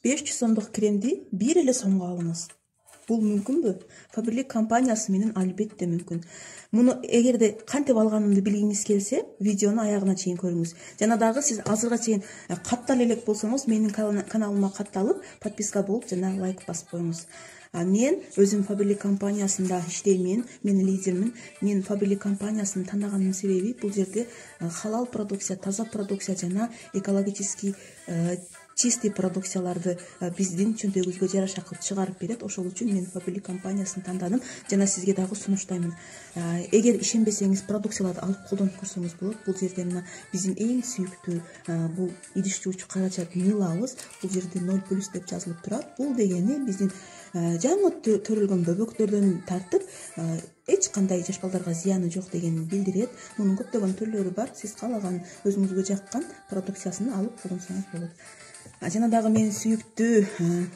500 сомдук кремди бир эле сомго алыңыз. Бул мүмкүнбү? Faberlic компаниясы менен албетте мүмкүн. Муну эгерде кантип алганымды билгиңиз келсе, видеону аягына чейин көрүңүз. Жана дагы сиз азырга чейин каттала элек болсоңуз, менин каналыма катталып, подписка болуп жана лайк басып коюңуз. Мен өзүм Faberlic компаниясында иштеймин, мен лидермин. Мен Faberlic компаниясын тандагандын себеби бул жерде халал продукция, таза продукция жана экологический чистый продукцияларды биздин чөнтөгүбүзгө жараша кылып чыгарып берет. Ошол үчүн мен Faberlic компаниясын тандадым жана сизге дагы сунуштаймын. Эгер ишенбесеңиз, продукцияларды алып колдонуп көрсөңүз болот. Бул жерде мына биздин эң сүйүктүү бул идиш жуучу карачат мылабыз. Бул жерде 0+ деп жазылып турат. Бул дегени биздин жаңы төрөлгөн бөбөктөрдөн тартып эч кандай жаш балдарга зыяны жок дегенин билдирет. Мунун көптөгөн түрлөрү бар. Сиз каалаган өзүңүзгө жаккан продукциясын алып колдонсоңуз болот. Жана дагы менин сүйүктүү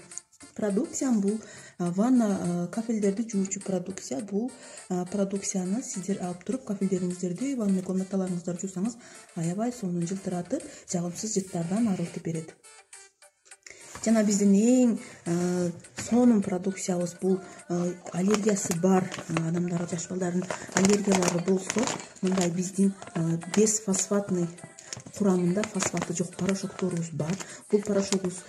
продукциям бул ванна кафелдерди жуучу продукция. Бул продукцияны сиздер алып туруп кафелдериңиздерди, ванна комнаталарыңызды жуусаңыз, аябай сонун жылтыратып, жагымсыз жыттардан арылтып берет. Жана биздин эң сонун продукциябыз бул аллергиясы бар адамдар, жаш балдардын аллергиялары болсо, мындай биздин бесфосфатный курамында фосфаты жок порошокторубуз бар. Бул порошогубуз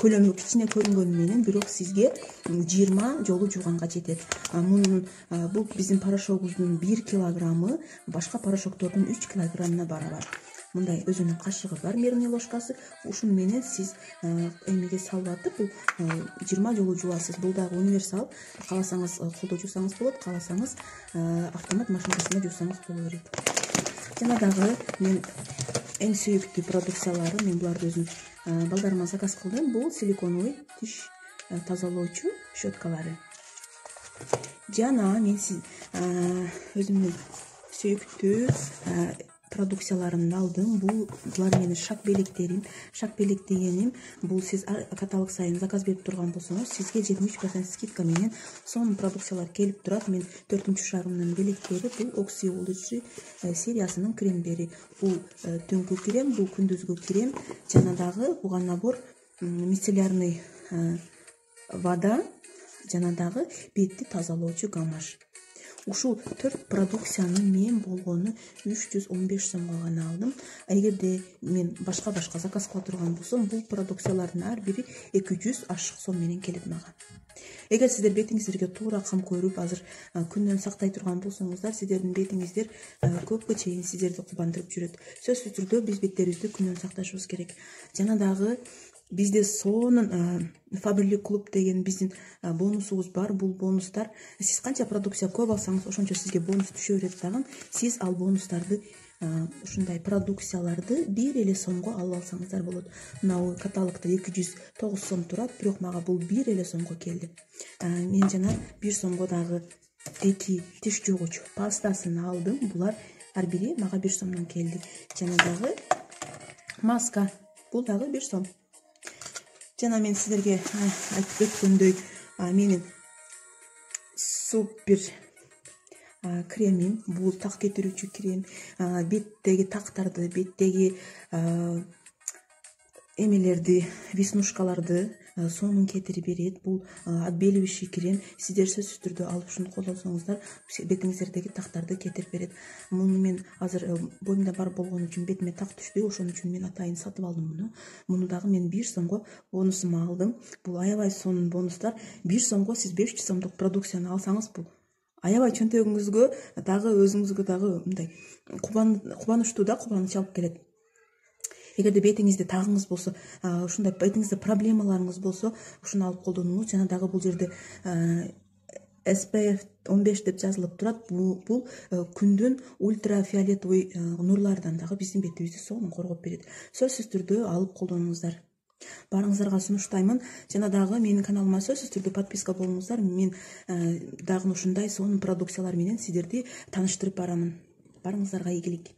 көлөмү кичине көрүнгөнү менен, бирок сизге 20 жолу жууганга жетет. Бул биздин порошогубуздун 1 килограммы башка порошоктордун 3 килограммына барабар. Мындай өзүнүн кашыгы бар, мерный ложкасы. Ушуну менен сиз эмеге салып атып, бул 20 жолу жуасыз. Бул дагы универсал. Кааласаңыз колдо жуусаңыз болот, кааласаңыз автомат машинкасында жуусаңыз боло берет. Жана дагы мен эң сүйүктүү продукциялары, мен буларды өзүм балдарыма заказ кылдым. Бул силиконовый тиш тазалоочу щеткалары. Жана мен өзүмдүн сүйүктүү продукцияларымды алдым. Булар менин шак белектерим. Шак белек дегеним, бул сиз каталог сайын заказ берип турган болсоңуз, сизге 70% скидка менен сонун продукциялар келип турат. Мен 4-шарымдын белектери, бул Oxy Ultra сериясынын кремдери. Бул түнкү крем, бул күндүзгү крем, жана дагы буга набор мицеллярный вода, жана дагы бетти тазалоочу гамаш. Ушул 4 продукцияны мен болгону 315 сомго гана алдым. Эгерде мен башка заказ кыла турган болсом, бул продукциялардын ар бири 200 ашык сом менен келет мага. Эгер сиздер бетиңиздерге туура кам көрүп, азыр күндөн сактай турган болсоңуздар, сиздердин бетиңиздер көпкө чейин сиздерди кубандырып жүрөт. Сөзсүз түрдө биз беттерибизди күндөн сакташыбыз керек. Жана дагы бизде сонун Faberlic клуб деген биздин бонусубуз бар. Бул бонустар сиз канча продукция көп алсаңыз, ошончо сизге бонус түшө берет дагы. Сиз ал бонустарды, ушундай продукцияларды 1 эле сомго алып алсаңыздар болот. Мына каталогдо 209 сом турат, бирок мага бул 1 эле сомго келди. Мен жана 1 сомго дагы 2 тиш жугуч пастасын алдым. Булар ар бири мага 1 сомдон келди. Жана дагы маска, бул дагы 1 сом. Жана мен сиздерге айтып өткөндөй, менин супер кремим, бул так кетирүүчү крем, беттеги тактарды, беттеги эмелерди, веснушкаларды сонун кетирип берет. Бул отбеливающий крем. Сиздер сөзсүз түрдө алып ушуну колдонсоңуздар, бетиңиздердеги тактарды кетирип берет. Муну мен азыр боюмда бар болгон үчүн бетиме так түштү, ошон үчүн мен атайын сатып алдым муну. Муну дагы мен 1 сомго бонусума алдым. Бул аябай сонун бонустар. 1 сомго сиз 500 сомдук продукцияны алсаңыз, бул аябай чөнтөгүңүзгө дагы, өзүңүзгө дагы мындай кубанычтуу да, кубаныч алып келет. Эгерде бетиңизде тагыңыз болсо, ушундай бетиңизде проблемаларыңыз болсо, ушуну алып колдонуңуз. Жана дагы бул жерде SPF 15 деп жазылып турат. Бул күндүн ультрафиолетовый нурлардан дагы биздин бетибизди сонун коргоп берет. Сөзсүз түрдө алып колдонуңуздар. Барыңыздарга сунуштаймын. Жана дагы менин каналыма сөзсүз түрдө подписка болуңуздар. Мен дагы ушундай сонун продукциялар менен сиздерди тааныштырып барамын. Барыңыздарга ийгилик.